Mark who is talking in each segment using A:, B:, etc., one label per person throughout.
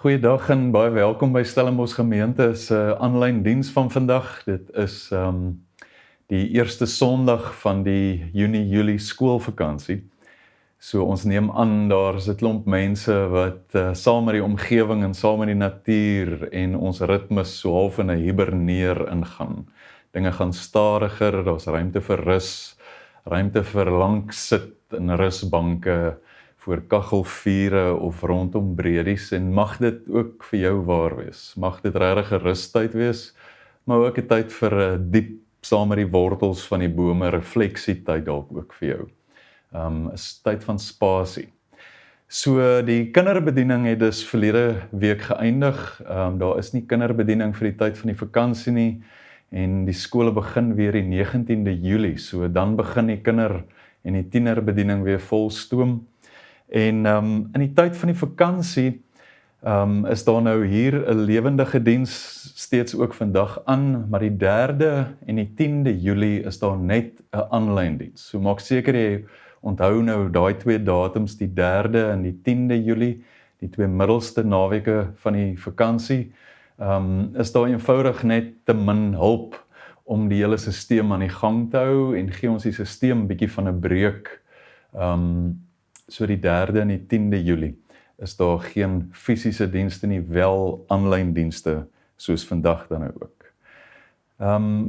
A: Goeiedag en baie welkom by Stellenbosch Gemeente se aanlyn diens van vandag. Dit is die eerste Sondag van die Junie-Julie skoolvakansie. So ons neem aan daar is 'n klomp mense wat saam met die omgewing en saam met die natuur en ons ritmes so half in 'n hiberneer ingaan. Dinge gaan stadiger, daar's ruimte vir rus, ruimte vir lank sit in rusbanke, voor kaggelvure of rondom bredies en mag dit ook vir jou waar wees. Mag dit regtig 'n rustyd wees, maar ook 'n tyd vir 'n diep saam met die wortels van die bome refleksietyd dalk ook vir jou. Is tyd van spasie. So die kinderbediening het dus verlede week geëindig. Daar is nie kinderbediening vir die tyd van die vakansie nie en die skole begin weer die 19de Julie. So dan begin die kinder en die tienerbediening weer vol stoom. En in die tyd van die vakansie is daar nou hier 'n lewendige diens steeds ook vandag aan, maar die 3de en die 10de Julie is daar net 'n aanlyn diens. So maak seker jy onthou nou daai twee datums, die 3de en die 10de Julie, die twee middelste naweke van die vakansie, is daar eenvoudig net te min hulp om die hele stelsel aan die gang te hou en gee ons die stelsel bietjie van 'n breuk. So die 3de en die 10de Julie is daar geen fisiese dienste nie, wel aanlyn dienste soos vandag dan ook.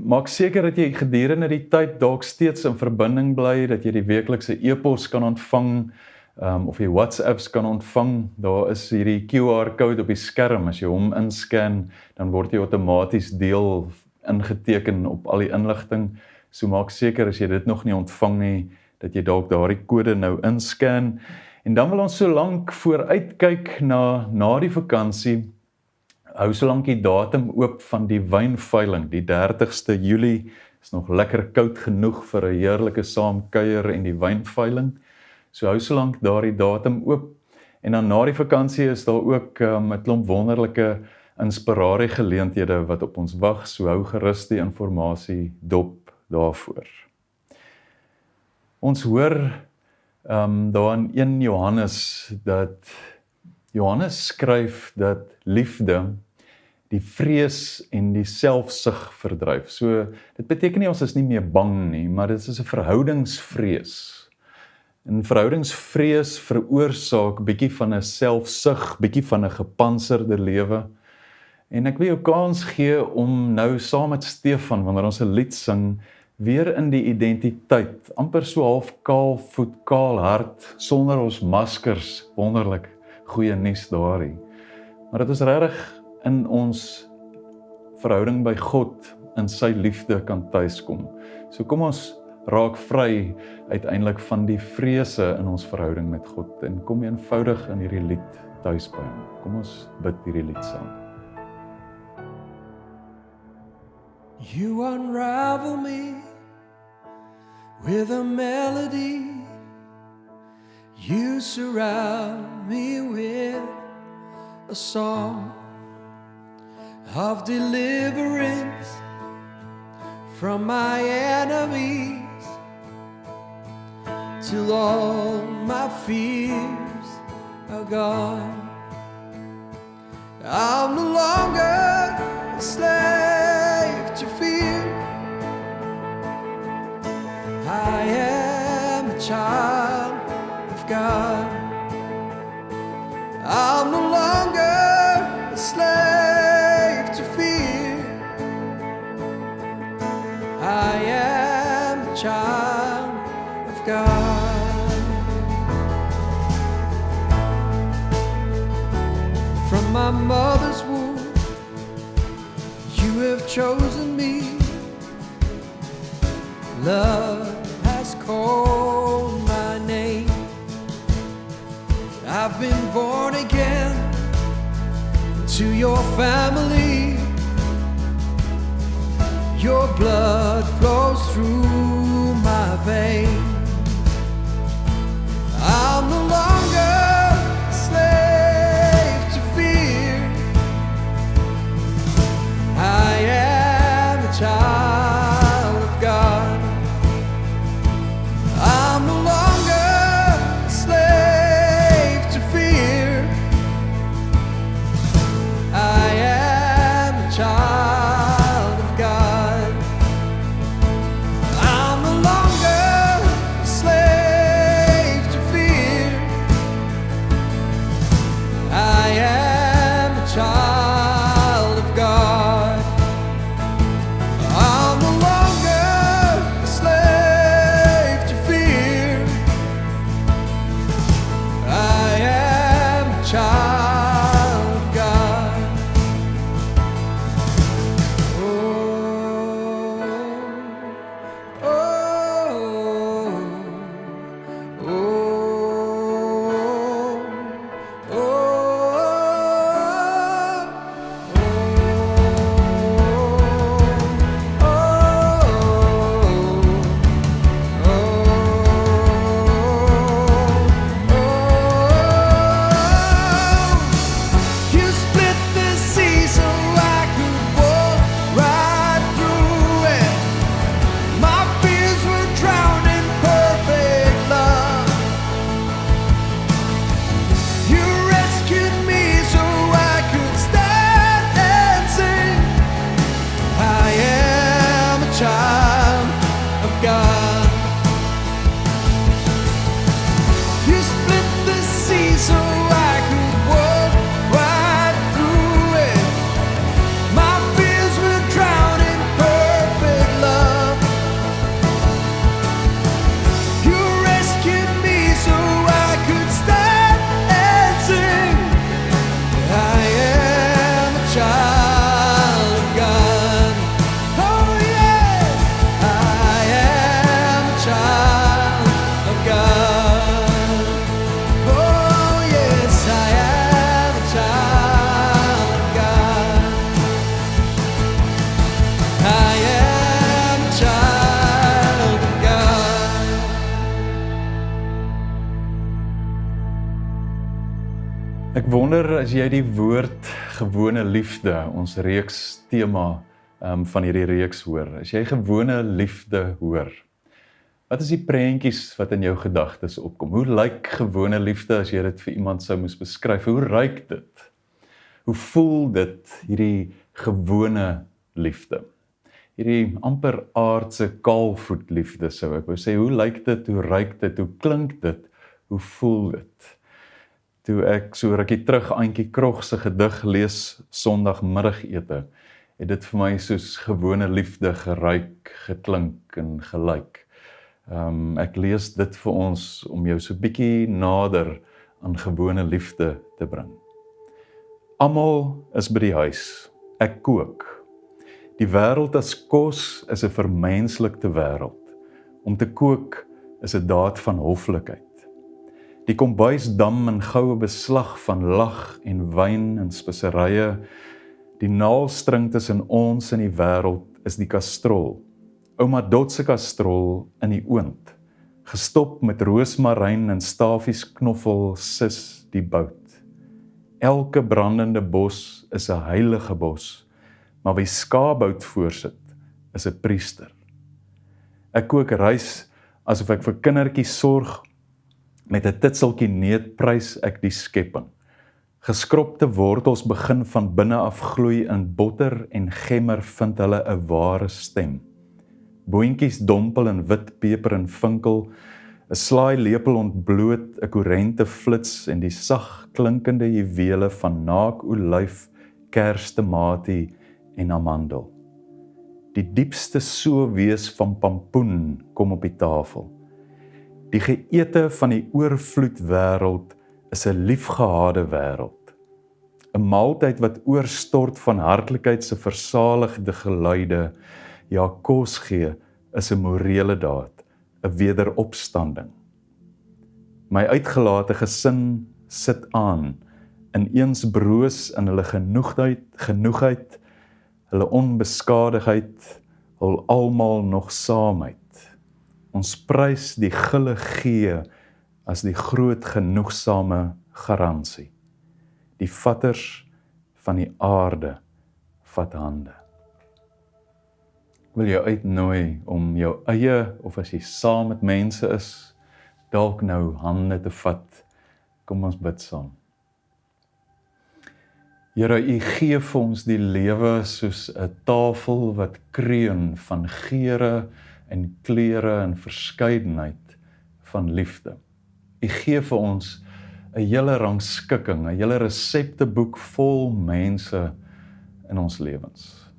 A: Maak seker dat jy gedurende die tyd dalk steeds in verbinding bly, dat jy die weeklikse e-pos kan ontvang, of jy WhatsApps kan ontvang. Daar is hierdie QR-code op die skerm, as jy hom inscan, dan word jy outomaties deel ingeteken op al die inligting. So maak seker as jy dit nog nie ontvang nie, dat jy dalk daardie kode nou inscan. En dan wil ons so lank vooruitkyk na die vakansie, hou so lank die datum oop van die wynveiling, die 30ste Julie, is nog lekker koud genoeg vir 'n heerlike saamkuier en die wynveiling. So hou so lank daardie datum oop. En dan na die vakansie is daar ook 'n klomp wonderlike inspirasie geleenthede wat op ons wag, so hou gerus die inligting dop daarvoor. Ons hoor daar in 1 Johannes dat Johannes skryf dat liefde die vrees en die selfsug verdryf. So dit beteken nie ons is nie meer bang nie, maar dit is 'n verhoudingsvrees. En verhoudingsvrees veroorsaak bietjie van 'n selfsug, bietjie van 'n gepantserde lewe. En ek wil jou kans gee om nou saam met Stefan, wanneer ons 'n lied sing, weer in die identiteit, amper so half kaal voet, kaal hart, sonder ons maskers, wonderlik, goeie nuus daarin. Maar dit is regtig in ons verhouding by God, in sy liefde kan tuiskom. So kom ons raak vry uiteindelik van die vrese in ons verhouding met God, en kom eenvoudig in hierdie lied tuis by hom. Kom ons bid hierdie lied saam.
B: You unravel me with a melody. You surround me with a song of deliverance from my enemies, till all my fears are gone. I'm no longer a slave to fear. I am a child of God. I'm no longer a slave to fear. I am a child of God. From my mother's womb, you have chosen me. Love has called my name. I've been born again to your family. Your blood flows through my veins. I'm no longer a slave to fear. I am a child of God. I'm no longer a slave to fear.
A: Ek wonder as jy die woord gewone liefde, ons reeks tema van hierdie reeks hoor. As jy gewone liefde hoor, wat is die prentjies wat in jou gedagtes opkom? Hoe lyk gewone liefde as jy dit vir iemand sou moes beskryf? Hoe ruik dit? Hoe voel dit, hierdie gewone liefde? Hierdie amper aardse kaalvoet liefde sou ek wou sê. Hoe lyk dit? Hoe ruik dit? Hoe klink dit? Hoe voel dit? Toe ek so rukkie terug Auntie Krog se gedig lees Sondagmiddagete, het dit vir my soos gewone liefde geruik, geklink en gelyk. Ek lees dit vir ons om jou so bietjie nader aan gewone liefde te bring. Almal is by die huis. Ek kook. Die wêreld as kos is 'n vermenslikte wêreld. Om te kook is 'n daad van hoflikheid. Die kombuis dam in goue beslag van lag en wyn en speserye. Die naalstring tussen ons en die wêreld is die kastrol. Ouma Dot se kastrol in die oond. Gestop met roosmaryn en stafies knoffel sis die bout. Elke brandende bos is 'n heilige bos, maar wie skaapbout voorsit, is 'n priester. Ek kook rys asof ek vir kindertjies sorg, met 'n titseltjie neet prys ek die skepping. Geskropte wortels begin van binne af gloei in botter en gemmer vind hulle 'n ware stem. Boontjies dompel in wit peper en vinkel, 'n slaai lepel ontbloot, 'n koerente flits en die sag klinkende juwele van naak olyf, kers, tamatie en amandel. Die diepste so wees van pampoen kom op die tafel. Die geëte van die oorvloed wêreld is 'n liefgehade wêreld. 'n Maaltyd wat oorstort van hartlikheid se versaligde geluide, ja kos gee, is 'n morele daad, 'n wederopstanding. My uitgelate gesin sit aan, in eens broos in hulle genoegheid, hulle onbeskadigheid, hul almal nog saamheid. Ons prys die gulle gee as die groot genoegsame garansie. Die vatters van die aarde vat hande. Ek wil jou uitnooi om jou eie, of as jy saam met mense is, dalk nou hande te vat. Kom ons bid saam. Here, U gee vir ons die lewe soos 'n tafel wat kreun van geure en kleure en verskeidenheid van liefde. U gee vir ons 'n hele rangskikking, 'n hele resepteboek vol mense in ons lewens.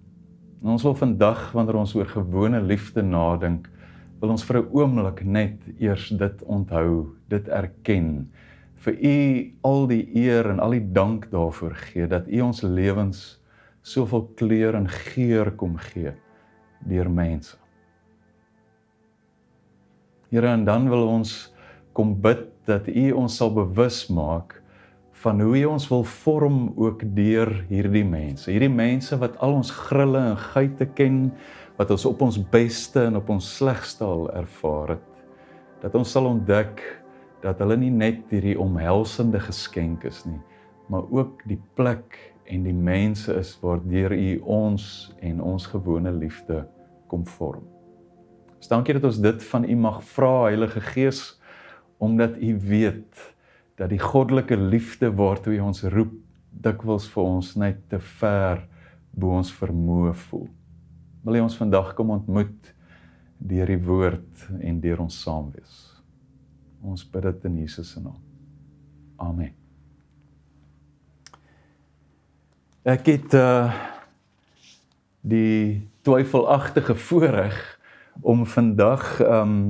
A: En ons wil vandag, wanneer ons oor gewone liefde nadink, wil ons vir 'n oomblik net eers dit onthou, dit erken, vir U al die eer en al die dank daarvoor gee, dat U ons lewens soveel kleur en geur kom gee deur mense. Here, en dan wil ons kom bid dat U ons sal bewus maak van hoe U ons wil vorm ook deur hierdie mense wat al ons grille en geite ken, wat ons op ons beste en op ons slegste al ervaar het, dat ons sal ontdek dat hulle nie net hierdie omhelsende geskenk is nie, maar ook die plek en die mense is waardeur U ons en ons gewone liefde kom vorm. Dus dankie dat ons dit van U mag vra, Heilige Gees, omdat U weet dat die goddelike liefde waartoe U ons roep, dikwels vir ons net te ver bo ons vermoë voel. Wil U ons vandag kom ontmoet deur die woord en deur ons saam wees. Ons bid dit in Jesus se naam. Amen. Ek het die twyfelagtige voorreg om vandag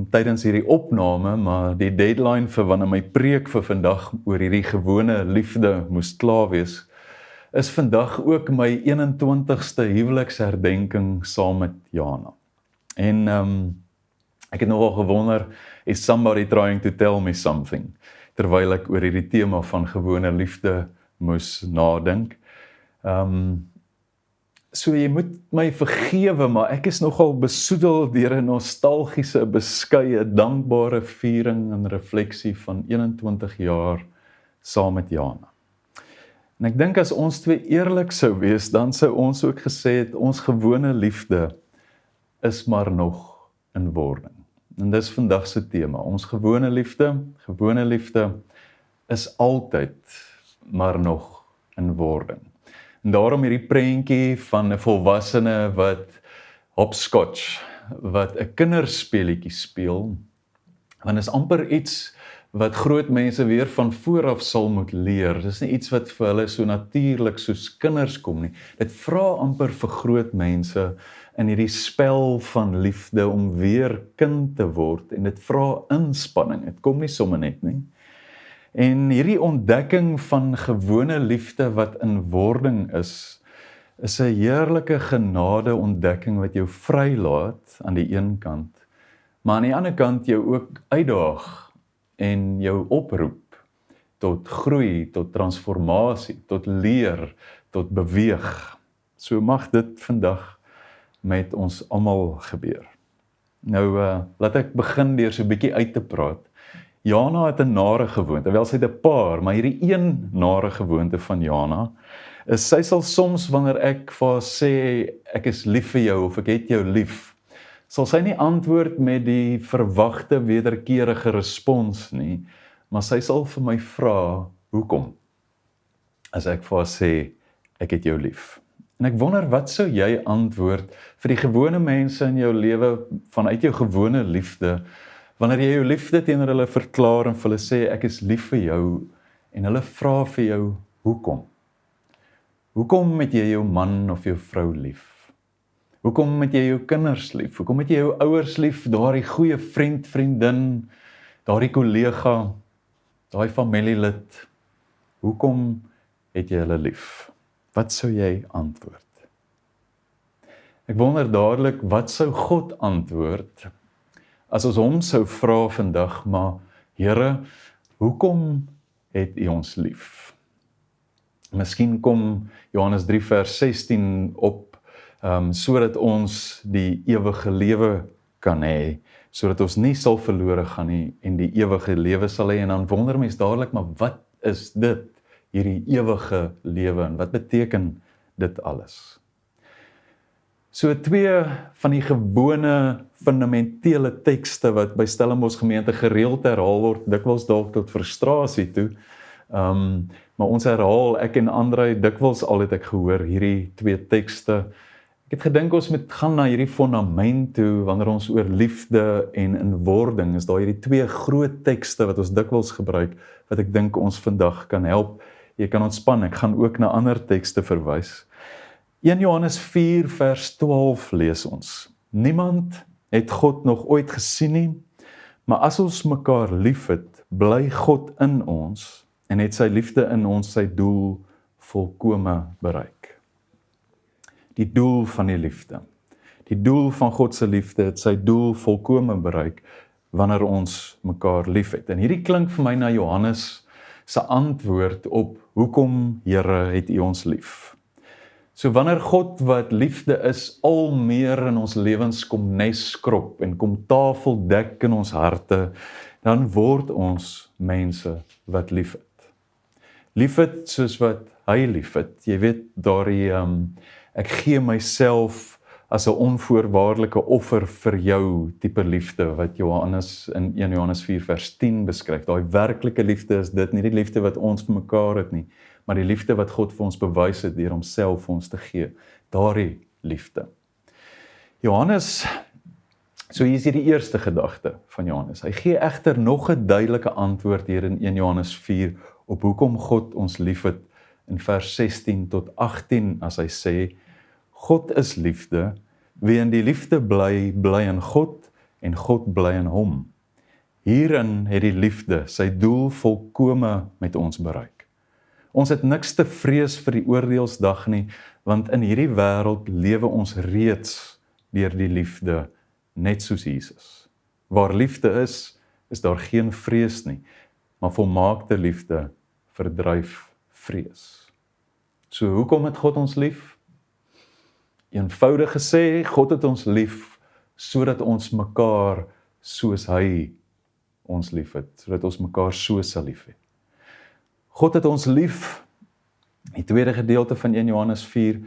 A: tydens hierdie opname, maar die deadline vir wanneer my preek vir vandag oor hierdie gewone liefde moes klaar wees, is vandag ook my 21ste huweliksherdenking saam met Jana. En ek het nogal gewonder, is somebody trying to tell me something, terwyl ek oor hierdie tema van gewone liefde moes nadink. So jy moet my vergewe, maar ek is nogal besoedel deur 'n nostalgiese, beskeie, dankbare viering en refleksie van 21 jaar saam met Jana. En ek dink as ons twee eerlik sou wees, dan sou ons ook gesê het, ons gewone liefde is maar nog in wording. En dis vandag se tema, ons gewone liefde is altyd maar nog in wording. En daarom hierdie prentjie van 'n volwassene wat hopscotch, wat 'n kinderspeletjie speel, want is amper iets wat groot mense weer van vooraf sal moet leer. Dis nie iets wat vir hulle so natuurlik soos kinders kom nie. Dit vra amper vir groot mense in hierdie spel van liefde om weer kind te word, en dit vra inspanning. Dit kom nie sommer net nie. En hierdie ontdekking van gewone liefde wat in wording is 'n heerlike genade ontdekking wat jou vrylaat aan die een kant, maar aan die ander kant jou ook uitdaag en jou oproep tot groei, tot transformasie, tot leer, tot beweeg. So mag dit vandag met ons almal gebeur. Nou, laat ek begin deur so 'n bietjie uit te praat. Jana het 'n nare gewoonte, wel sy het 'n paar, maar hierdie een nare gewoonte van Jana, is sy sal soms wanneer ek vir haar sê, ek is lief vir jou, of ek het jou lief, sal sy nie antwoord met die verwagte wederkerige respons nie, maar sy sal vir my vra, hoekom? As ek vir haar sê, ek het jou lief. En ek wonder, wat sou jy antwoord vir die gewone mense in jou lewe, vanuit jou gewone liefde, wanneer jy jou liefde teenoor hulle verklaar en vir hulle sê, ek is lief vir jou, en hulle vra vir jou, hoekom? Hoekom het jy jou man of jou vrou lief? Hoekom het jy jou kinders lief? Hoekom het jy jou ouers lief, daardie goeie vriend, vriendin, daardie kollega, daai familielid? Hoekom het jy hulle lief? Wat sou jy antwoord? Ek wonder dadelik, wat sou God antwoord, as ons hom sou vra vandag, maar Here, hoekom het U ons lief? Miskien kom Johannes 3 vers 16 op, sodat ons die ewige lewe kan hê, sodat ons nie sal verlore gaan nie, en die ewige lewe sal hê, en dan wonder mens dadelik, maar wat is dit, hierdie ewige lewe, en wat beteken dit alles? So 2 van die gewone fundamentele tekste wat by Stellenbosch gemeente gereeld herhaal word, dikwels dalk tot frustrasie toe, maar ons herhaal, ek en Andrei, dikwels al het ek gehoor, hierdie 2 tekste. Ek het gedink ons moet gaan na hierdie fondament toe, wanneer ons oor liefde en in wording, is daar hierdie 2 groot tekste wat ons dikwels gebruik, wat ek dink ons vandag kan help. Jy kan ontspan, ek gaan ook na ander tekste verwys. 1 Johannes 4 vers 12 lees ons, niemand het God nog ooit gesien nie, maar as ons mekaar lief het, bly God in ons, en het sy liefde in ons sy doel volkome bereik. Die doel van die liefde, die doel van God se liefde het sy doel volkome bereik, wanneer ons mekaar lief het. En hierdie klink vir my na Johannes se antwoord op, hoekom Here het U ons lief? So wanneer God wat liefde is, al meer in ons lewens kom neskrop en kom tafel dek in ons harte, dan word ons mense wat lief het. Lief het soos wat hy lief het. Jy weet, daardie, ek gee myself as 'n onvoorwaardelike offer vir jou tipe liefde, wat Johannes in 1 Johannes 4 vers 10 beskryf. Daai werklike liefde is dit, nie die liefde wat ons vir mekaar het nie, maar die liefde wat God vir ons bewys het deur homself vir ons te gee. Daardie liefde. Johannes, so hier is die eerste gedagte van Johannes. Hy gee egter nog 'n duidelike antwoord hier in 1 Johannes 4 op hoekom God ons liefhet in vers 16 tot 18 as hy sê, God is liefde, wie in die liefde bly, bly in God en God bly in hom. Hierin het die liefde sy doel volkome met ons bereik. Ons het niks te vrees vir die oordeelsdag nie, want in hierdie wêreld lewe ons reeds deur die liefde, net soos Jesus. Waar liefde is daar geen vrees nie, maar volmaakte liefde verdryf vrees. So hoekom het God ons lief? Eenvoudig gesê, God het ons lief, sodat ons mekaar soos hy ons lief het, sodat ons mekaar so sal lief hê. God het ons lief, Die tweede gedeelte van 1 Johannes 4,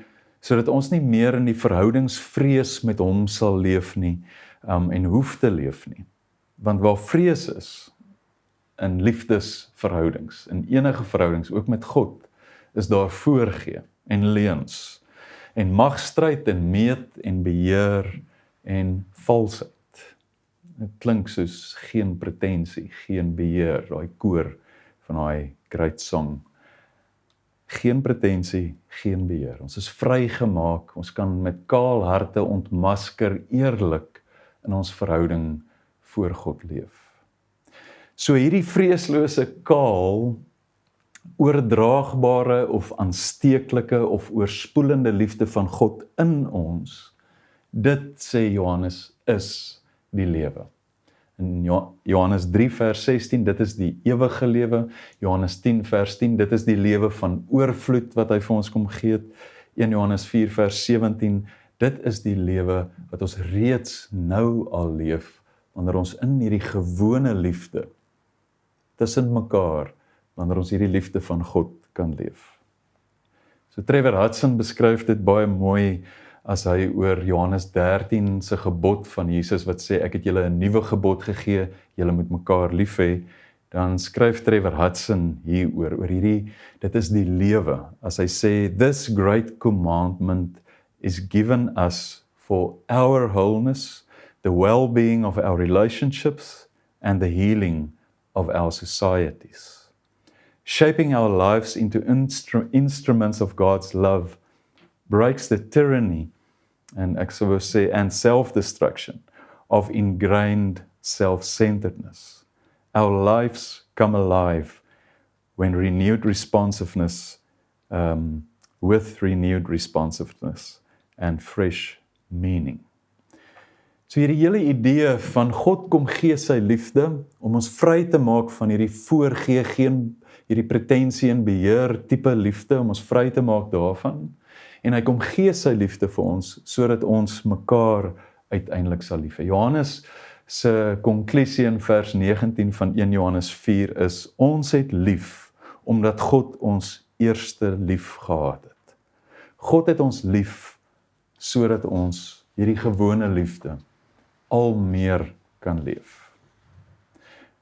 A: sodat ons nie meer in die verhoudingsvrees met hom sal leef nie, en hoef te leef nie. Want waar vrees is, in liefdesverhoudings, in enige verhoudings, ook met God, is daar voorgee en leuns, en magstryd en meet en beheer en valsheid. Dit klink soos geen pretensie, geen beheer, daai koor van daai great song. Geen pretensie, geen beheer. Ons is vrygemaak, ons kan met kaal harte ontmasker eerlik in ons verhouding voor God leef. So hierdie vreeslose kaal, oordraagbare of aansteeklike of oorspoelende liefde van God in ons, dit sê Johannes is die lewe. In Johannes 3 vers 16, dit is die ewige lewe. Johannes 10 vers 10, dit is die lewe van oorvloed wat hy vir ons kom gee het. 1 Johannes 4 vers 17, dit is die lewe wat ons reeds nou al leef, wanneer ons in hierdie gewone liefde tussen mekaar, wanneer ons hierdie liefde van God kan leef. So Trevor Hudson beskryf dit baie mooi as hy oor Johannes 13 se gebod van Jesus wat sê, ek het julle 'n nuwe gebod gegee, julle moet mekaar lief hê, dan skryf Trevor Hudson hieroor, oor hierdie, dit is die lewe, as hy sê, this great commandment is given us for our wholeness, the well-being of our relationships, and the healing of our societies. Shaping our lives into instruments of God's love breaks the tyranny, and ek sou sê, and self-destruction of ingrained self-centeredness. Our lives come alive when renewed responsiveness, with renewed responsiveness and fresh meaning. So hierdie hele idee van God kom gee sy liefde, om ons vry te maak van hierdie voorgee, geen hierdie pretensie en beheer tipe liefde, om ons vry te maak daarvan, en hy kom gee sy liefde vir ons, sodat ons mekaar uiteindelik sal lief hê. Johannes se konklusie in vers 19 van 1 Johannes 4 is, ons het lief, omdat God ons eerste lief gehad het. God het ons lief, sodat ons hierdie gewone liefde al meer kan leef.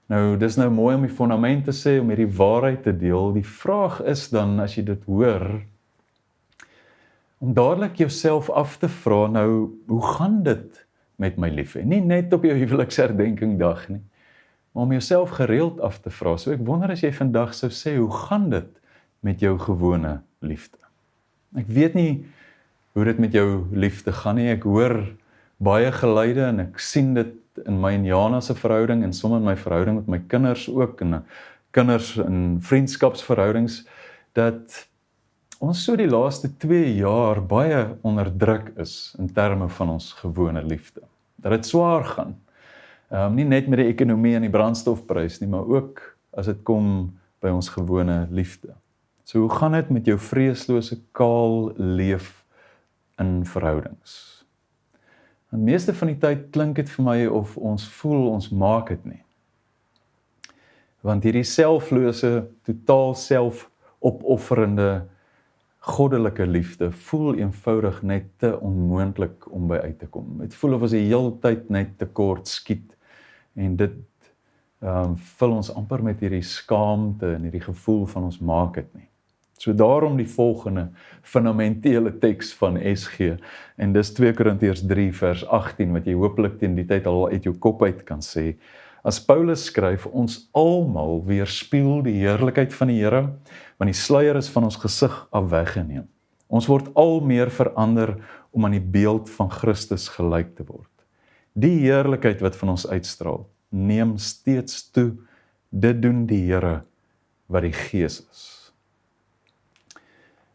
A: Nou, dis nou mooi om die fondament te sê, om hierdie waarheid te deel. Die vraag is dan, as jy dit hoor, om dadelik jouself af te vra, nou, hoe gaan dit met my liefde? Nie net op jou huweliksherdenkingdag nie, maar om jouself gereeld af te vra. So ek wonder as jy vandag sou sê, hoe gaan dit met jou gewone liefde? Ek weet nie hoe dit met jou liefde gaan nie. Ek hoor baie geluide en ek sien dit in my en Jana se verhouding en soms in my verhouding met my kinders ook, en kinders in vriendskapsverhoudings, dat ons so die laaste 2 jaar baie onderdruk is in terme van ons gewone liefde. Dat dit swaar gaan. Nie net met die ekonomie en die brandstofprys nie, maar ook as dit kom by ons gewone liefde. So hoe gaan dit met jou vreeslose kaal leef in verhoudings? En meeste van die tyd klink dit vir my of ons voel ons maak dit nie. Want hierdie selflose, totaal selfopofferende goddelike liefde voel eenvoudig net te onmoontlik om by uit te kom. Het voel of ons die hele tyd net tekort skiet en dit vul ons amper met hierdie skaamte en hierdie gevoel van ons maak dit nie. So daarom die volgende fundamentele teks van SG, en dis 2 Korintiërs 3 vers 18, wat jy hopelik teen die tyd al uit jou kop uit kan sê. As Paulus skryf, ons almal weerspieël die heerlikheid van die Here, want die sluier is van ons gesig af weggeneem. Ons word al meer verander om aan die beeld van Christus gelyk te word. Die heerlikheid wat van ons uitstraal, neem steeds toe, dit doen die Here wat die Gees is.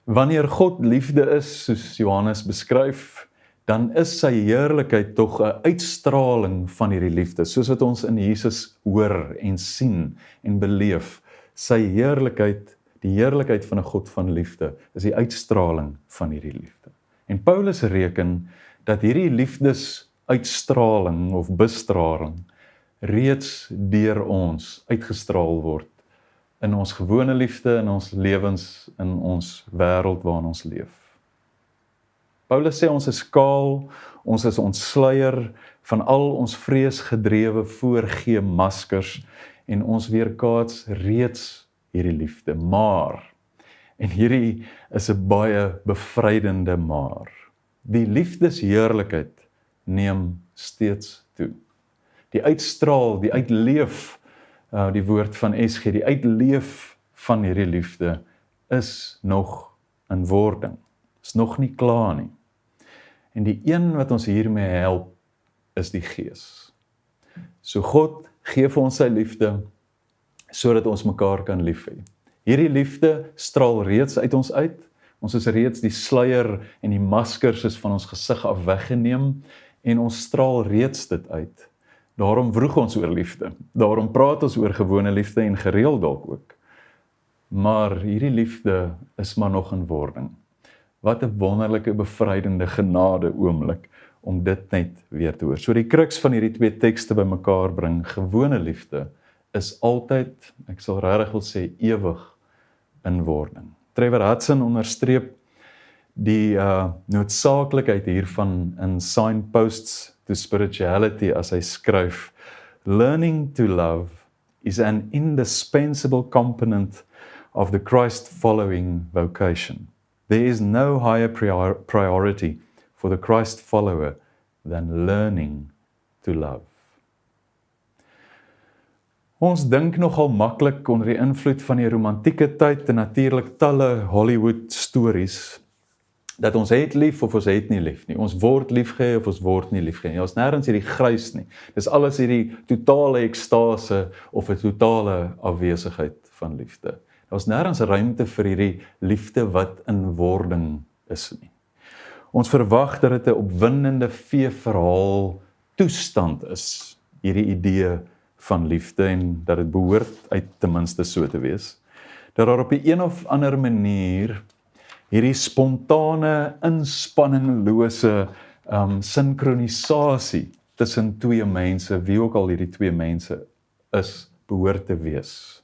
A: Wanneer God liefde is, soos Johannes beskryf, dan is sy heerlikheid tog 'n uitstraling van hierdie liefde, soos wat ons in Jesus hoor en sien en beleef. Sy heerlikheid, die heerlikheid van 'n God van liefde, is die uitstraling van hierdie liefde. En Paulus reken dat hierdie liefdesuitstraling of bestraling reeds deur ons uitgestraal word in ons gewone liefde, in ons lewens, in ons wêreld waarin ons leef. Paulus sê ons is kaal, ons is ontsluier van al ons vreesgedrewe voorgee maskers en ons weerkaats reeds hierdie liefde, maar, en hierdie is 'n baie bevrydende maar, die liefdesheerlikheid neem steeds toe. Die uitstraal, die uitleef, die woord van SG, die uitleef van hierdie liefde is nog in wording, is nog nie klaar nie. En die een wat ons hiermee help, is die Gees. So God gee vir ons sy liefde, sodat ons mekaar kan lief hê. Hierdie liefde straal reeds uit ons uit, ons is reeds die sluier en die maskers is van ons gesig af weggeneem, en ons straal reeds dit uit. Daarom vroeg ons oor liefde, daarom praat ons oor gewone liefde en gereeld dalk ook. Maar hierdie liefde is maar nog in wording. Wat 'n wonderlike bevrydende genade oomblik om dit net weer te hoor. So die kruks van hierdie twee tekste bymekaar bring, gewone liefde is altyd, ek sal regtig wil sê, ewig in wording. Trevor Hudson onderstreep die noodsaaklikheid hiervan in Signposts to Spirituality as hy skryf, learning to love is an indispensable component of the Christ-following vocation. There is no higher priority for the Christ follower than learning to love. Ons dink nogal maklik onder die invloed van die romantieke tyd en natuurlik talle Hollywood stories, dat ons het lief of ons het nie lief nie. Ons word liefgehê of ons word nie liefgehê nie. Ons nêrens hierdie grys nie. Dis alles hierdie totale ekstase of 'n totale afwesigheid van liefde. Daar's nêrens ruimte vir hierdie liefde wat in wording is nie. Ons verwag dat dit 'n opwindende veeverhaal toestand is, hierdie idee van liefde, en dat dit behoort uit ten minste so te wees, dat daar op 'n een of ander manier hierdie spontane, inspanningslose sinkronisasie tussen twee mense, wie ook al hierdie twee mense is, behoort te wees.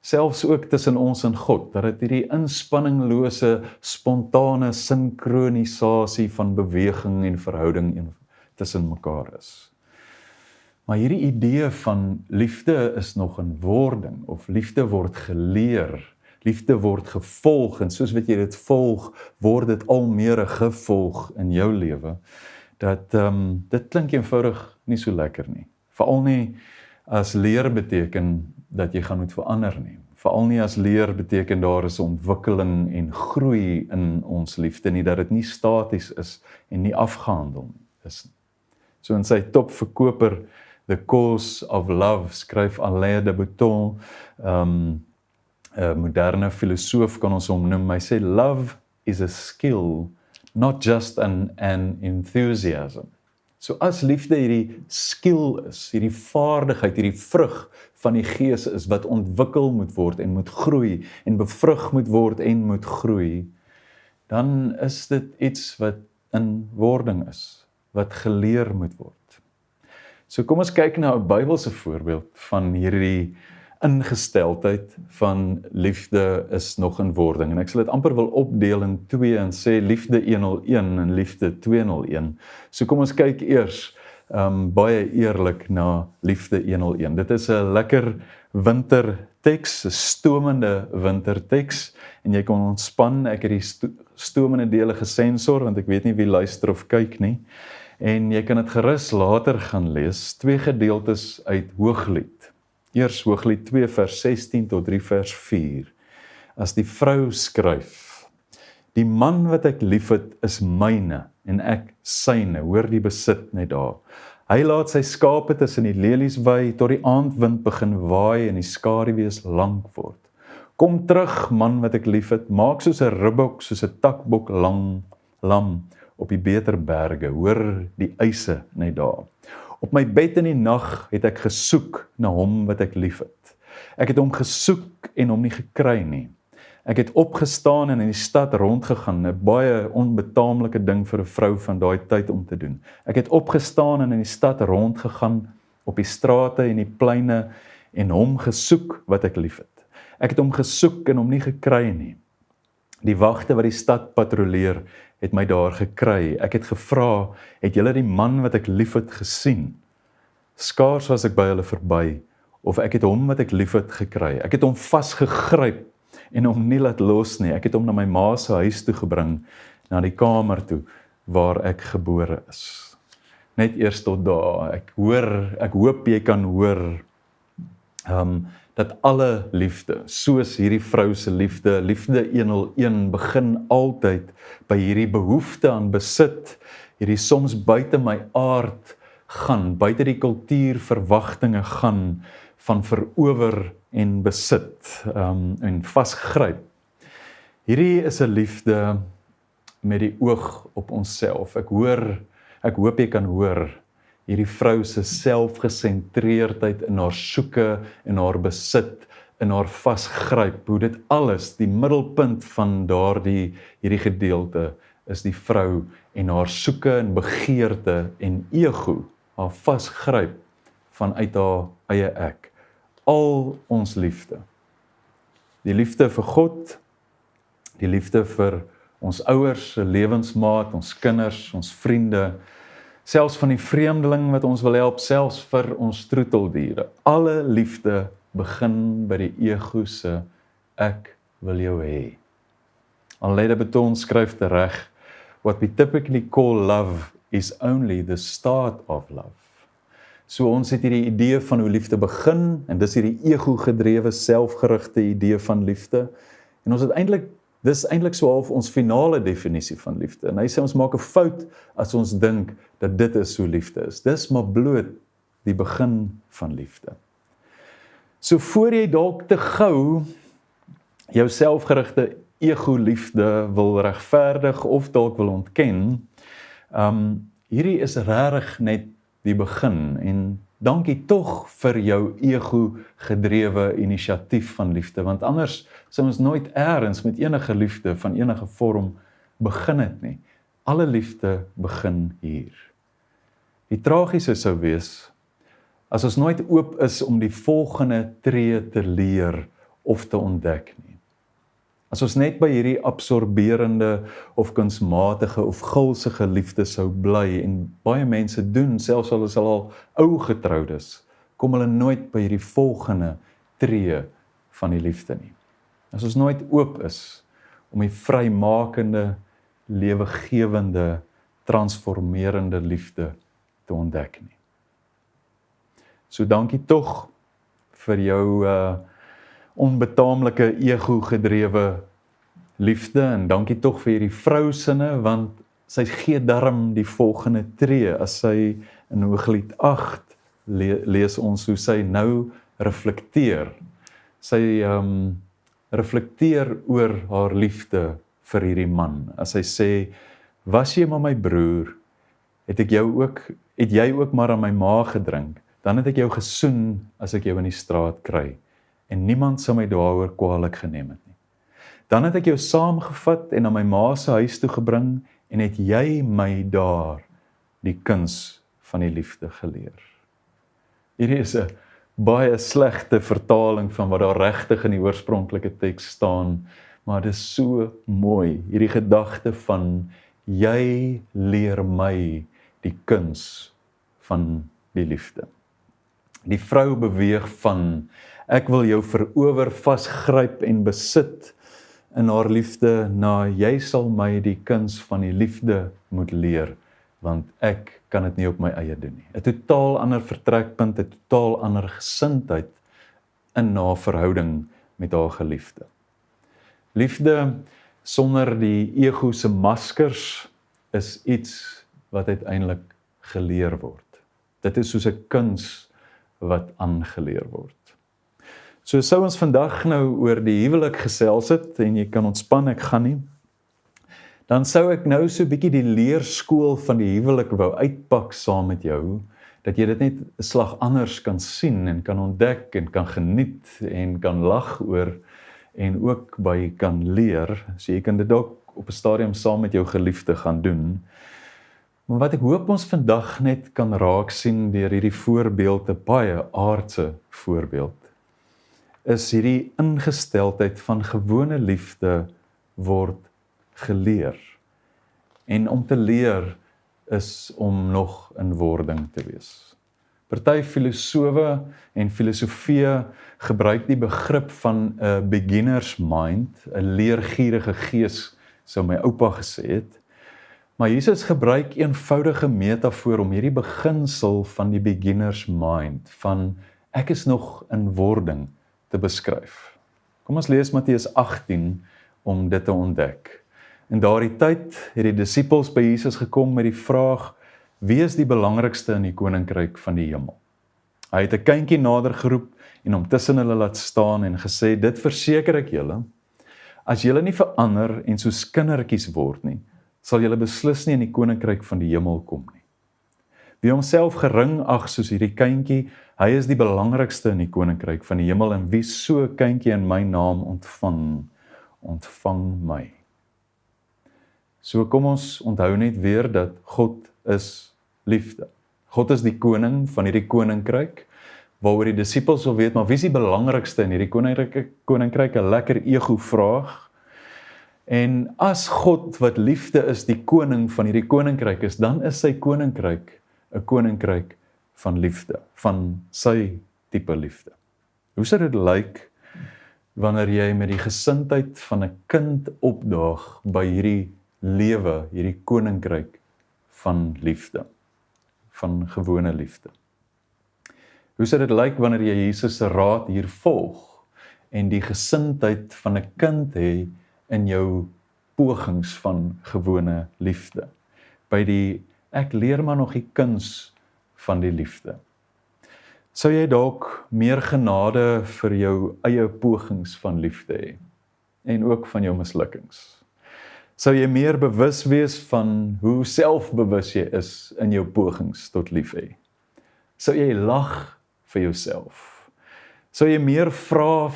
A: Selfs ook tussen ons en God, dat dit hierdie inspanninglose, spontane sinkronisasie van beweging en verhouding tussen mekaar is. Maar hierdie idee van liefde is nog in wording, of liefde word geleer, liefde word gevolg, en soos wat jy dit volg, word dit al meer 'n gevolg in jou lewe, dat dit klink eenvoudig nie so lekker nie. Veral nie as leer beteken dat jy gaan moet verander nie. Veral nie as leer beteken daar is ontwikkeling en groei in ons liefde nie, dat dit nie staties is en nie afgehandel is nie. So in sy topverkoper, The Cause of Love, skryf Alain de Botton, 'n moderne filosoof kan ons hom noem, hy sê, love is a skill, not just an enthusiasm. So as liefde hierdie skill is, hierdie vaardigheid, hierdie vrug van die Gees is, wat ontwikkel moet word en moet groei, en bevrug moet word en moet groei, dan is dit iets wat in wording is, wat geleer moet word. So kom ons kyk na 'n Bybelse voorbeeld van hierdie ingesteldheid van liefde is nog in wording. En ek sal dit amper wil opdeel in twee en sê liefde 101 en liefde 201. So kom ons kyk eers baie eerlik na liefde 101. Dit is 'n lekker winterteks, 'n stomende winterteks, en jy kan ontspan. Ek het die stomende dele gesensor, want ek weet nie wie luister of kyk nie. En jy kan dit gerus later gaan lees, twee gedeeltes uit Hooglied. Eers Hooglied 2 vers 16 tot 3 vers 4. As die vrou skryf, die man wat ek liefhet is myne, en ek syne, hoor die besit net daar. Hy laat sy skape tussen die lelies wei, tot die aandwind begin waai en die skaduwees lank word. Kom terug, man wat ek liefhet, maak soos 'n ribbok, soos 'n takbok lam, op die beter berge, hoor die eise net daar. Op my bed in die nag het ek gesoek na hom wat ek liefhet. Ek het hom gesoek en hom nie gekry nie. Ek het opgestaan en in die stad rondgegaan, 'n baie onbetaamlike ding vir 'n vrou van daai tyd om te doen. Ek het opgestaan en in die stad rondgegaan, op die strate en die pleine, en hom gesoek wat ek liefhet. Ek het hom gesoek en hom nie gekry nie. Die wagte wat die stad patrolleer, het my daar gekry. Ek het gevra, het julle die man wat ek liefhet gesien? Skaars was ek by hulle verby, of ek het hom wat ek liefhet gekry. Ek het hom vasgegryp en hom nie laat los nie. Ek het hom na my ma se huis toe gebring, na die kamer toe, waar ek gebore is. Net eers tot daar, ek hoop jy kan hoor, dat alle liefde, soos hierdie vrou se liefde 101, begin altyd by hierdie behoefte aan besit, hierdie soms buite my aard gaan, buite die kultuurverwagtinge gaan, van verower en besit, en vasgryp. Hierdie is 'n liefde met die oog op onsself. Ek hoop jy kan hoor, hierdie vrou se selfgesentreerdheid in haar soeke, in haar besit, in haar vasgryp, hoe dit alles, die middelpunt van hierdie gedeelte, is die vrou en haar soeke en begeerte en ego, haar vasgryp vanuit haar eie ek. Al ons liefde. Die liefde vir God, die liefde vir ons ouers, lewensmaat, ons kinders, ons vriende, selfs van die vreemdeling wat ons wil help, selfs vir ons troeteldiere. Alle liefde begin by die ego se ek wil jou hê. Anleda Beton skryf tereg, what we typically call love is only the start of love. So ons het hierdie idee van hoe liefde begin, en dis hierdie ego-gedrewe, selfgerigte idee van liefde, en ons het dis eintlik so half ons finale definisie van liefde, en hy sê ons maak 'n fout as ons dink dat dit is hoe liefde is. Dis maar bloot die begin van liefde. So voor jy dalk te gou jou selfgerigte ego-liefde wil regverdig of dalk wil ontken, hierdie is regtig net die begin, en dankie tog vir jou ego-gedrewe inisiatief van liefde, want anders sou ons nooit eers met enige liefde van enige vorm begin het nie. Alle liefde begin hier. Die tragiese sou wees, as ons nooit oop is om die volgende tree te leer of te ontdek nie. As ons net by hierdie absorberende of kunsmatige of gulsige liefde sou bly, en baie mense doen, selfs al is hulle al ou getroud is, kom hulle nooit by hierdie volgende tree van die liefde nie. As ons nooit oop is om die vrymakende, lewegewende, transformerende liefde te ontdek nie. So dankie tog vir jou onbetaamlike ego-gedrewe liefde, en dankie tog vir hierdie vrousinne, want sy gee darm die volgende tree, as sy in Hooglied 8 lees ons hoe sy nou reflekteer. Sy reflekteer oor haar liefde vir hierdie man, as sy sê, was jy maar my broer, het jy ook maar aan my ma gedrink, dan het ek jou gesoen as ek jou in die straat kry, en niemand sou my daaroor kwaadlik geneem het nie. Dan het ek jou saamgevat en na my ma se huis toe gebring, en het jy my daar die kuns van die liefde geleer. Hierdie is 'n baie slegte vertaling van wat daar regtig in die oorspronklike teks staan, maar dit is so mooi, hierdie gedagte van, jy leer my die kuns van die liefde. Die vrou beweeg van, ek wil jou verower, vasgryp en besit in haar liefde, na jy sal my die kuns van die liefde moet leer, want ek kan dit nie op my eie doen nie. 'n totaal ander vertrekpunt, 'n totaal ander gesindheid in haar verhouding met haar geliefde. Liefde sonder die ego se maskers is iets wat uiteindelik geleer word. Dit is soos 'n kuns wat aangeleer word. So sou ons vandag nou oor die huwelik gesels het, en jy kan ontspan, ek gaan nie, dan sou ek nou so 'n bietjie die leerskool van die huwelik wou uitpak saam met jou, dat jy dit net 'n slag anders kan sien, en kan ontdek, en kan geniet, en kan lag oor, en ook by kan leer, so jy kan dit ook op 'n stadium saam met jou geliefde gaan doen. Maar wat ek hoop ons vandag net kan raak sien deur hierdie voorbeeld, 'n baie aardse voorbeeld, is hierdie ingesteldheid van gewone liefde word geleer. En om te leer is om nog in wording te wees. Party filosowe en filosofie gebruik die begrip van 'n beginner's mind, 'n leergierige gees, sou my oupa gesê het. Maar Jesus gebruik eenvoudige metafoor om hierdie beginsel van die beginner's mind, van ek is nog in wording, te beskryf. Kom ons lees Matteus 18 om dit te ontdek. In daardie tyd het die disippels by Jesus gekom met die vraag: wie is die belangrikste in die koninkryk van die hemel? Hy het 'n kindjie nader geroep en hom tussen hulle laat staan en gesê: dit verseker ek julle, as julle nie verander en soos kindertjies word nie, sal julle beslis nie in die koninkryk van die hemel kom nie. Wie homself gering ag soos hierdie kindjie, hy is die belangrikste in die koninkryk van die hemel, en wie so 'n kindjie in my naam ontvang my. So kom ons onthou net weer dat God is liefde. God is die koning van hierdie koninkryk, waaroor die disippels wil weet, maar wie is die belangrikste in hierdie koninkryk? 'n lekker ego-vraag. En as God wat liefde is, die koning van hierdie koninkryk is, dan is sy koninkryk 'n koninkryk van liefde, van sy tipe liefde. Hoe sou dit lyk wanneer jy met die gesindheid van 'n kind opdaag by hierdie lewe, hierdie koninkryk van liefde, van gewone liefde? Hoe sou dit lyk wanneer jy Jesus se raad hier volg en die gesindheid van 'n kind hê in jou pogings van gewone liefde? By die ek leer maar nog die kuns van die liefde. Sou jy dalk meer genade vir jou eie pogings van liefde hê en ook van jou mislukkings? Sou jy meer bewus wees van hoe selfbewus jy is in jou pogings tot lief hê? Sou jy lag vir jouself? Sou jy meer vra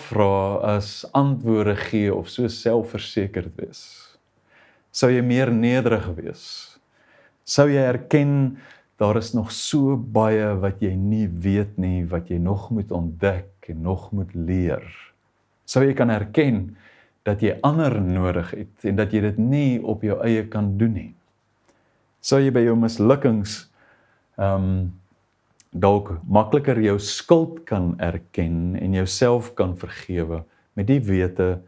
A: as antwoorde gee of so selfversekerd wees? Sou jy meer nederig wees? Sou jy erken daar is nog so baie wat jy nie weet nie, wat jy nog moet ontdek en nog moet leer? Sou jy kan erken dat jy ander nodig het en dat jy dit nie op jou eie kan doen nie? Sou jy by jou mislukkings dalk makliker jou skuld kan erken en jouself kan vergewe met die wete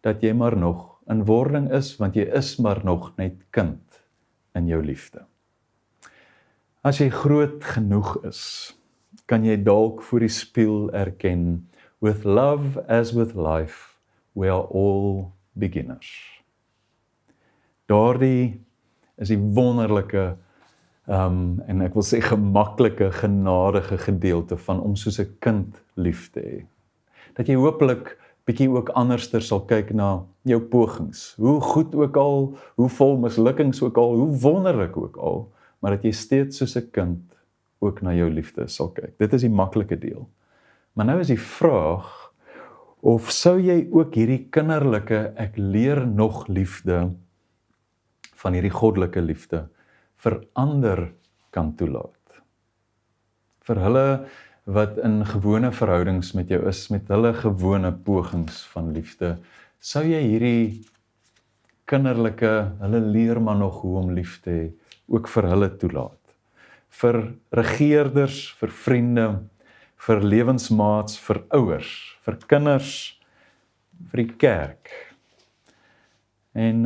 A: dat jy maar nog in wording is, want jy is maar nog net kind in jou liefde. As jy groot genoeg is, kan jy dalk voor die spieël erken, with love as with life, we are all beginners. Daardie is die wonderlike en ek wil sê gemaklike, genadige gedeelte van om soos 'n kind lief te hê. Dat jy hopelik bietjie ook anderster sal kyk na jou pogings, hoe goed ook al, hoe vol mislukkings ook al, hoe wonderlik ook al, maar dat jy steeds soos 'n kind ook na jou liefde sal kyk. Dit is die maklike deel. Maar nou is die vraag, of sou jy ook hierdie kinderlike, ek leer nog liefde, van hierdie goddelike liefde, vir ander kan toelaat. Vir hulle wat in gewone verhoudings met jou is, met hulle gewone pogings van liefde, sou jy hierdie kinderlike, hulle leer maar nog hoe om lief te hê, ook vir hulle toelaat. Vir regeerders, vir vriende, vir lewensmaats, vir ouers, vir kinders, vir die kerk. En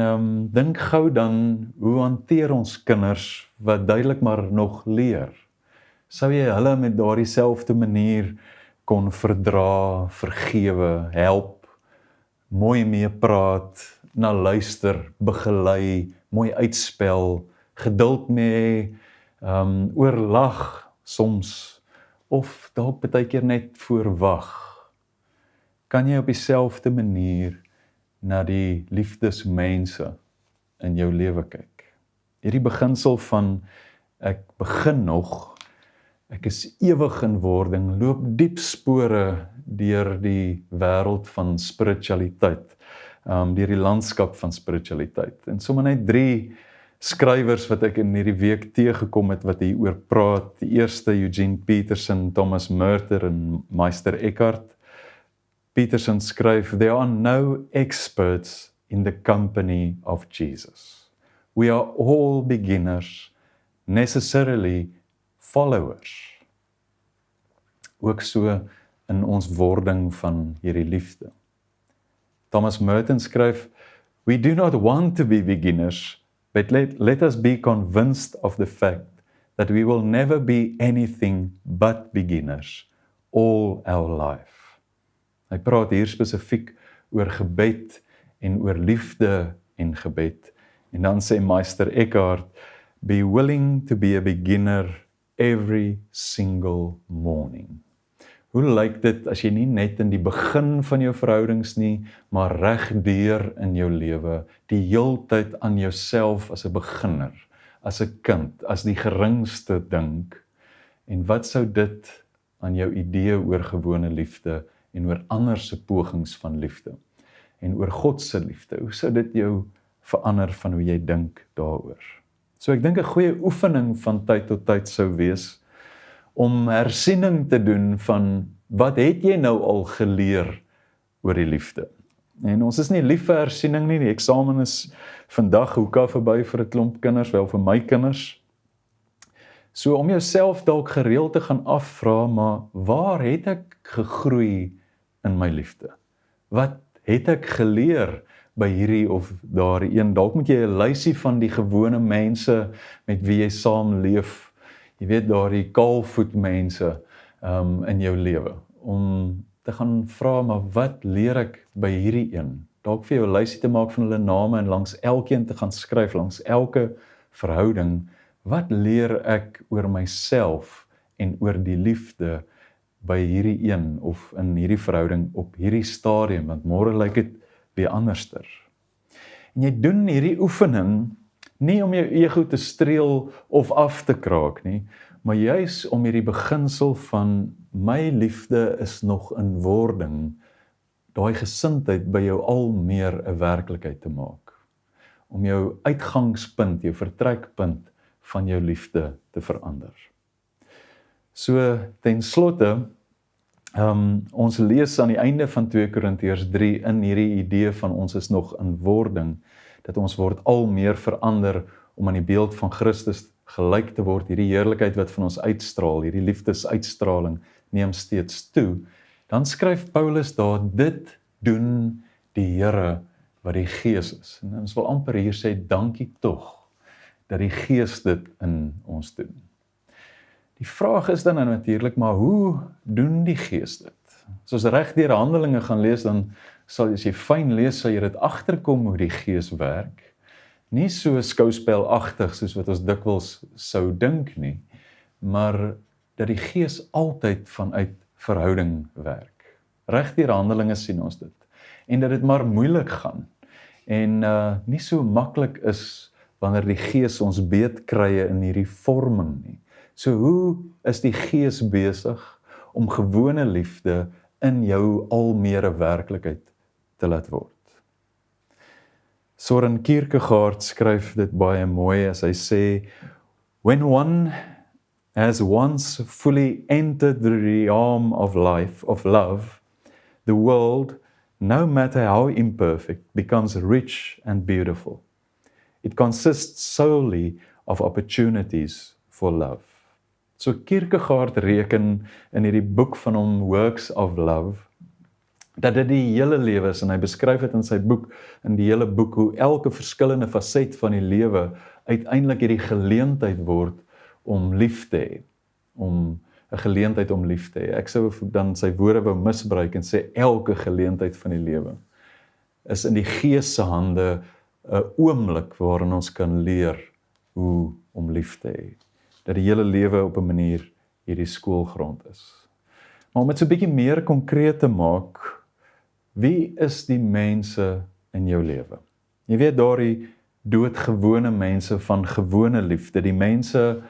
A: dink gou dan, hoe hanteer ons kinders wat duidelik maar nog leer? Sou jy hulle met daardie selfde manier kon verdra, vergewe, help, mooi mee praat, na luister, begelei, mooi uitspel, geduld mee, oorlag soms, of dalk baie keer net voorwag? Kan jy op dieselfde manier na die liefdesmense in jou lewe kyk? Hierdie beginsel van ek begin nog, ek is ewig in wording, loop diep spore deur die wêreld van spiritualiteit, deur die landskap van spiritualiteit. En sommer net 3 skrywers wat ek in hierdie week teëgekom het wat hier oor praat. Die eerste Eugene Peterson, Thomas Merton en Meister Eckhart. Peterson skryf, there are no experts in the company of Jesus. We are all beginners, necessarily followers. Ook so in ons wording van hierdie liefde. Thomas Merton skryf, we do not want to be beginners, but let us be convinced of the fact that we will never be anything but beginners all our life. Hy praat hier spesifiek oor gebed en oor liefde en gebed. En dan sê Meister Eckhart, be willing to be a beginner every single morning. Hoe lyk dit as jy nie net in die begin van jou verhoudings nie, maar regdeur in jou lewe, die heeltyd aan jouself as 'n beginner, as 'n kind, as die geringste dink, en wat sou dit aan jou idee oor gewone liefde en oor ander se pogings van liefde en oor God se liefde, hoe sou dit jou verander van hoe jy dink daaroor? So ek dink 'n goeie oefening van tyd tot tyd sou wees om hersiening te doen van wat het jy nou al geleer oor die liefde. En ons is nie lief vir hersiening nie, die eksamen is vandag hoeka verby vir 'n klomp kinders, wel vir my kinders. So om jouself dalk gereeld te gaan afvra, maar waar het ek gegroei in my liefde? Wat het ek geleer by hierdie of daardie een? Dalk moet jy 'n lysie van die gewone mense met wie jy saam leef, jy weet daardie kaalvoet mense in jou lewe, om te gaan vra, maar wat leer ek by hierdie een? Dalk vir jou 'n lysie te maak van hulle name en langs elkeen te gaan skryf, langs elke verhouding, wat leer ek oor myself en oor die liefde by hierdie een of in hierdie verhouding op hierdie stadium, want môre lyk dit weer anderster. En jy doen hierdie oefening nie om jou ego te streel of af te kraak nie, maar juis om hierdie beginsel van my liefde is nog in wording, daai gesindheid by jou al meer 'n werklikheid te maak. Om jou uitgangspunt, jou vertrekpunt van jou liefde te verander. So ten slotte, ons lees aan die einde van 2 Korintiërs 3 in hierdie idee van ons is nog in wording, dat ons word al meer verander om aan die beeld van Christus gelyk te word, hierdie heerlikheid wat van ons uitstraal, hierdie liefdesuitstraling neem steeds toe, dan skryf Paulus daar, dit doen die Here wat die Gees is. En ons wil amper hier sê, dankie tog, dat die Gees dit in ons doen. Die vraag is dan natuurlik, maar hoe doen die Gees dit? As ons reg deur Handelinge gaan lees, dan sal as jy fyn lees, sal jy dit agterkom hoe die Gees werk. Nie so skouspelagtig soos wat ons dikwels sou dink nie, maar dat die Gees altyd vanuit verhouding werk. Reg deur Handelinge sien ons dit. En dat dit maar moeilik gaan en nie so maklik is wanneer die Gees ons beet krye in hierdie vorming nie. So hoe is die Gees besig om gewone liefde in jou al meer 'n werklikheid te laat word? Søren Kierkegaard skryf dit baie mooi as hy sê, when one has once fully entered the realm of life, of love, the world, no matter how imperfect, becomes rich and beautiful. It consists solely of opportunities for love. So Kierkegaard reken in hierdie boek van hom, Works of Love, dat dit die hele lewe is, en hy beskryf dit in sy boek, in die hele boek, hoe elke verskillende faset van die lewe uiteindelik hierdie geleentheid word om lief te hê, om 'n geleentheid om lief te hê. Ek sou dan sy woorde wou misbruik en sê elke geleentheid van die lewe is in die Gees se hande 'n oomblik waarin ons kan leer hoe om lief te hê. Dat die hele lewe op 'n manier hierdie skoolgrond is. Maar om dit so 'n bietjie meer konkreet te maak, wie is die mense in jou lewe? Jy weet daardie doodgewone mense van gewone liefde, die mense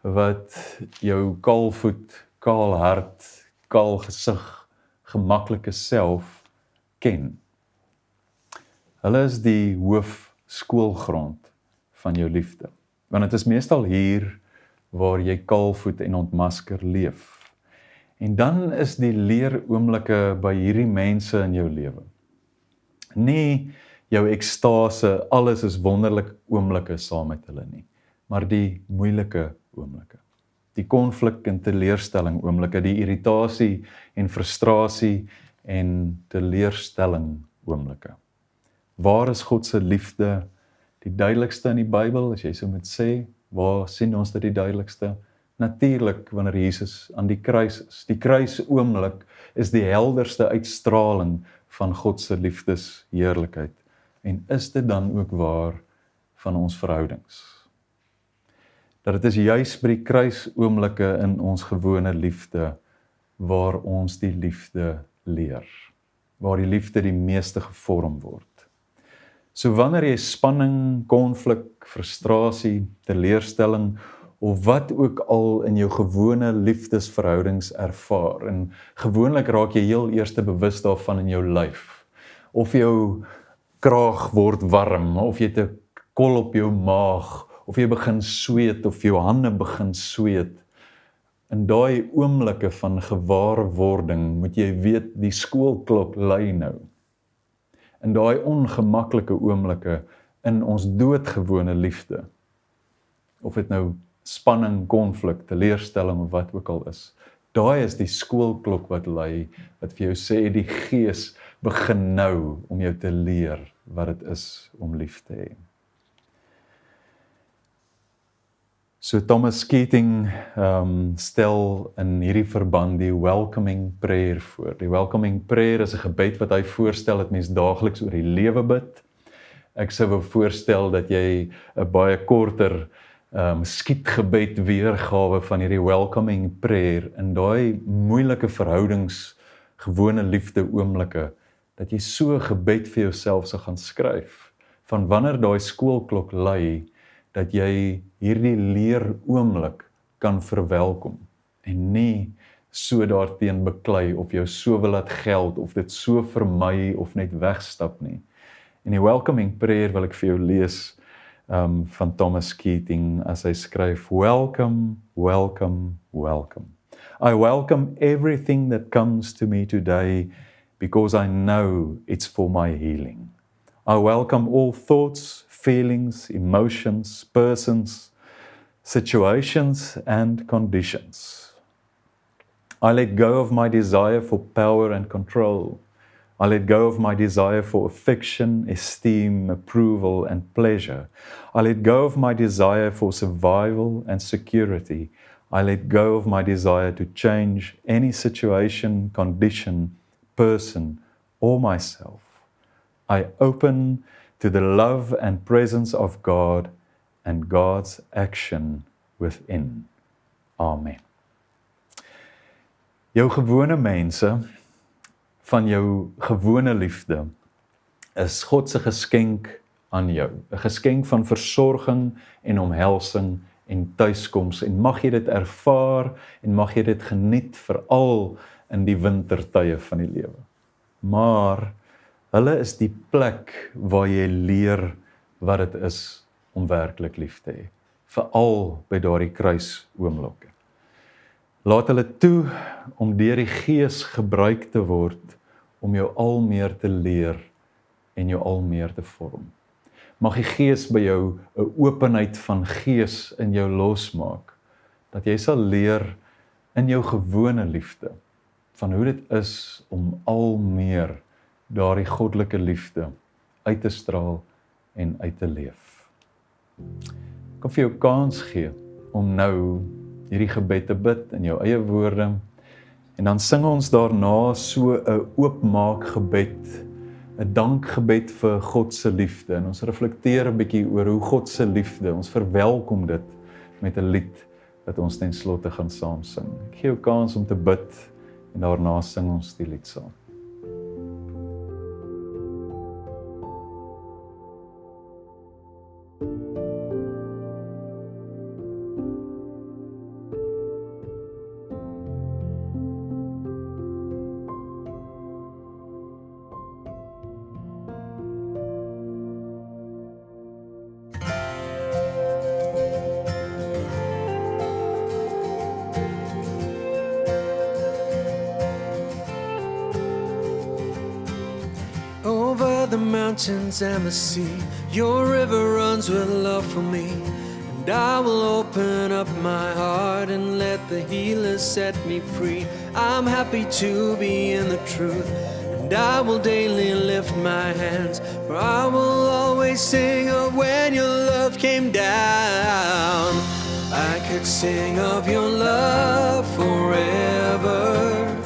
A: wat jou kaalvoet, kaal hart, kaal gesig, gemaklike self ken. Hulle is die hoofskoolgrond van jou liefde. Want dit is meestal hier waar jy kaalvoet en ontmasker leef. En dan is die leeroomblikke by hierdie mense in jou lewe. Nie jou ekstase, alles is wonderlik oomblikke saam met hulle nie, maar die moeilike oomblikke. Die konflik en teleurstelling oomblikke, die irritasie en frustrasie en teleurstelling oomblikke. Waar is God se liefde die duidelikste in die Bybel, as jy so moet sê? Waar sien ons dit die duidelikste? Natuurlik wanneer Jesus aan die kruis is. Die kruisoomblik is die helderste uitstraling van God se liefdesheerlikheid. En is dit dan ook waar van ons verhoudings? Dat dit is juis by die kruisoomblikke in ons gewone liefde waar ons die liefde leer, waar die liefde die meeste gevorm word. So wanneer jy spanning, konflik, frustrasie, teleurstelling of wat ook al in jou gewone liefdesverhoudings ervaar, en gewoonlik raak jy heel eers bewus daarvan in jou lyf, of jou kraag word warm, of jy het 'n kol op jou maag, of jy begin sweet, of jou hande begin sweet. In daai oomblikke van gewaarwording moet jy weet die skoolklok lui nou. In daai ongemaklike oomblikke in ons doodgewone liefde, of dit nou spanning, konflik, teleurstelling of wat ook al is, daai is die skoolklok wat lui, wat vir jou sê die Gees begin nou om jou te leer wat dit is om lief te hê. So Thomas Keating stel in hierdie verband die welcoming prayer voor. Die welcoming prayer is 'n gebed wat hy voorstel dat mens daagliks oor die lewe bid. Ek sou wou voorstel dat jy 'n baie korter skietgebed weergawe van hierdie welcoming prayer in daai moeilike verhoudings, gewone liefde oomblikke, dat jy so 'n gebed vir jouself sal gaan skryf, van wanneer daai skoolklok lui, dat jy hierdie leer oomblik kan verwelkom, en nie so daarteen beklei, of jou so wil laat geld, of dit so vermy, of net wegstap nie. En die welcoming prayer wil ek vir jou lees, van Thomas Keating, as hy skryf, welcome, welcome, welcome. I welcome everything that comes to me today, because I know it's for my healing. I welcome all thoughts, feelings, emotions, persons, situations, and conditions. I let go of my desire for power and control. I let go of my desire for affection, esteem, approval, and pleasure. I let go of my desire for survival and security. I let go of my desire to change any situation, condition, person, or myself. I open to the love and presence of God and God's action within. Amen. Jou gewone mense, van jou gewone liefde, is God se geskenk aan jou. 'n Geskenk van versorging en omhelsing en tuiskoms, en mag jy dit ervaar en mag jy dit geniet, veral in die wintertye van die lewe. Maar hulle is die plek waar jy leer wat dit is om werklik lief te hê, veral by daardie kruisoomblikke. Laat hulle toe om deur die Gees gebruik te word om jou al meer te leer en jou al meer te vorm. Mag die Gees by jou 'n openheid van gees in jou losmaak, dat jy sal leer in jou gewone liefde van hoe dit is om al meer daardie goddelike liefde uit te straal en uit te leef. Ek kan vir jou kans gee om nou hierdie gebed te bid in jou eie woorde, en dan sing ons daarna so 'n oopmaak gebed, 'n dankgebed vir God se liefde, en ons reflekteer 'n bietjie oor hoe God se liefde, ons verwelkom dit met 'n lied wat ons ten slotte gaan saam sing. Ek gee jou kans om te bid, en daarna sing ons die lied saam.
B: mountains and the sea, your river runs with love for me. And I will open up my heart and let the healer set me free. I'm happy to be in the truth, and I will daily lift my hands, for I will always sing of when your love came down. I could sing of your love forever.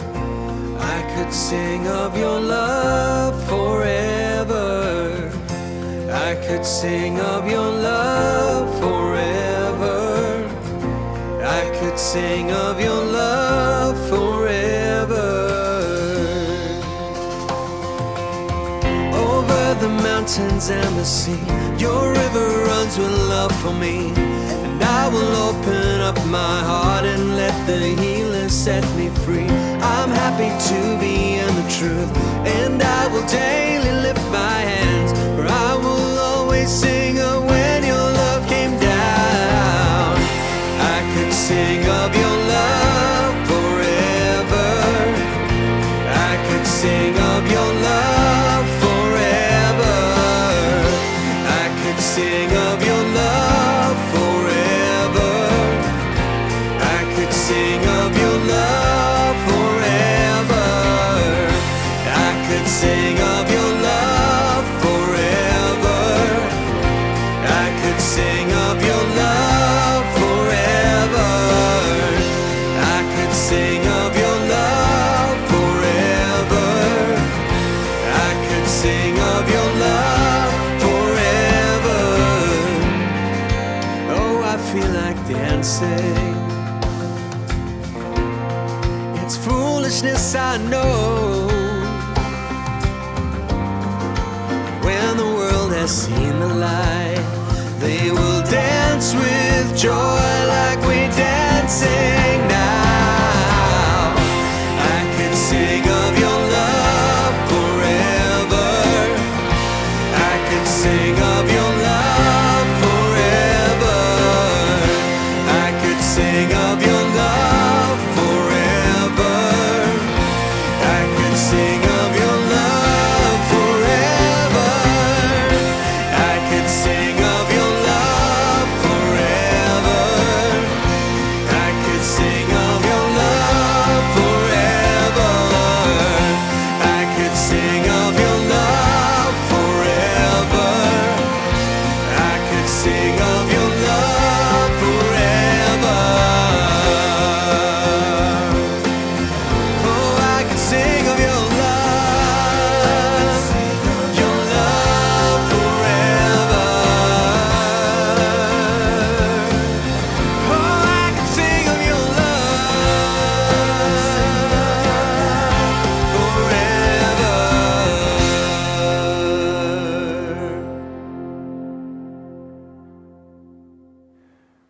B: I could sing of your love forever. I could sing of your love forever. I could sing of your love forever. Over the mountains and the sea, your river runs with love for me. And I will open up my heart and let the healer set me free. I'm happy to be in the truth, and I will daily lift my hands, for I will always sing of when your love came down. I could sing of your love forever. I could sing of your love forever. I could sing of your love forever. I could sing of your love forever. I could sing of your love forever. I could sing of your love forever. I could sing of your love forever. I could sing of your love forever. Oh, I feel like dancing. It's foolishness, I know. When the world has seen the light, they will dance with joy like we're dancing now. I could sing of your love forever. I could sing of your love forever. I could sing of your love forever. I could sing of your love forever. I could sing of your love forever. I could sing of your love forever. I could sing of your love forever. I could sing of your love forever. Oh, I could sing of your love forever. Oh, I could sing of your love forever.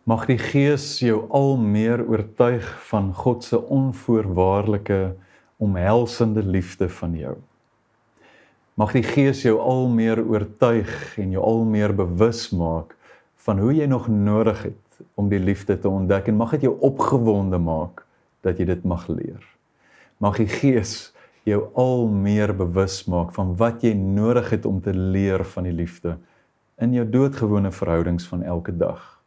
A: Mag die Gees jou al meer oortuig van God se onvoorwaardelike, omhelsende liefde van jou. Mag die Gees jou al meer oortuig en jou al meer bewus maak van hoe jy nog nodig het om die liefde te ontdek, en mag dit jou opgewonde maak dat jy dit mag leer. Mag die Gees jou al meer bewus maak van wat jy nodig het om te leer van die liefde in jou doodgewone verhoudings van elke dag.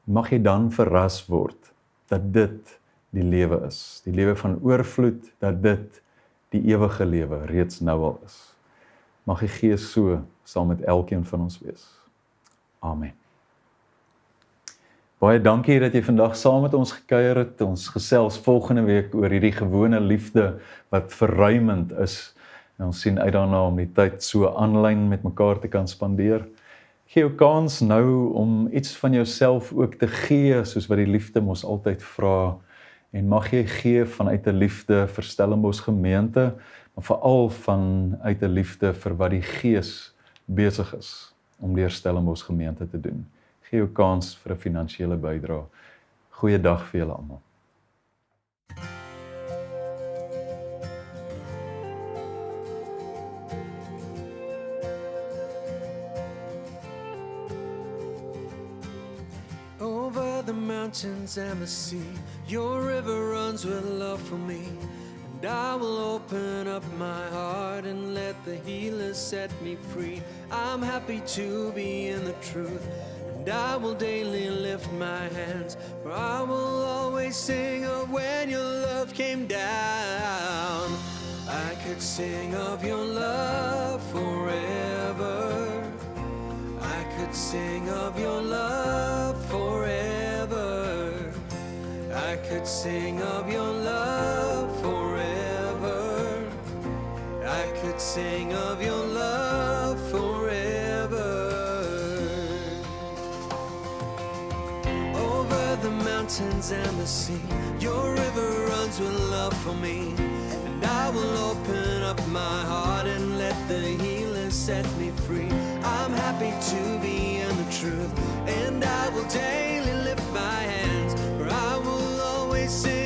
A: Mag jy dan verras word dat dit die lewe is, die lewe van oorvloed, dat dit die ewige lewe reeds nou al is. Mag die Gees so saam met elkeen van ons wees. Amen. Baie dankie dat jy vandag saam met ons gekuier het. Ons gesels volgende week oor hierdie gewone liefde wat verruimend is. En ons sien uit daarna om die tyd so aanlyn met mekaar te kan spandeer. Gee jou kans nou om iets van jouself ook te gee, soos wat die liefde mos altyd vra. En mag jy gee vanuit 'n liefde vir Stellenbosch gemeente, maar veral vanuit 'n liefde vir wat die Gees besig is om deur Stellenbosch gemeente te doen. Gee jou kans vir 'n finansiële bydrae. Goeiedag vir julle almal.
B: Over the mountains and the sea, your river runs with love for me. And I will open up my heart and let the healer set me free. I'm happy to be in the truth, and I will daily lift my hands, for I will always sing of when your love came down. I could sing of your love forever. I could sing of your love forever. I could sing of your love forever. I could sing of your love forever. Over the mountains and the sea, your river runs with love for me. And I will open up my heart and let the healer set me free. I'm happy to be in the truth, and I will daily lift my hands, for I will always sing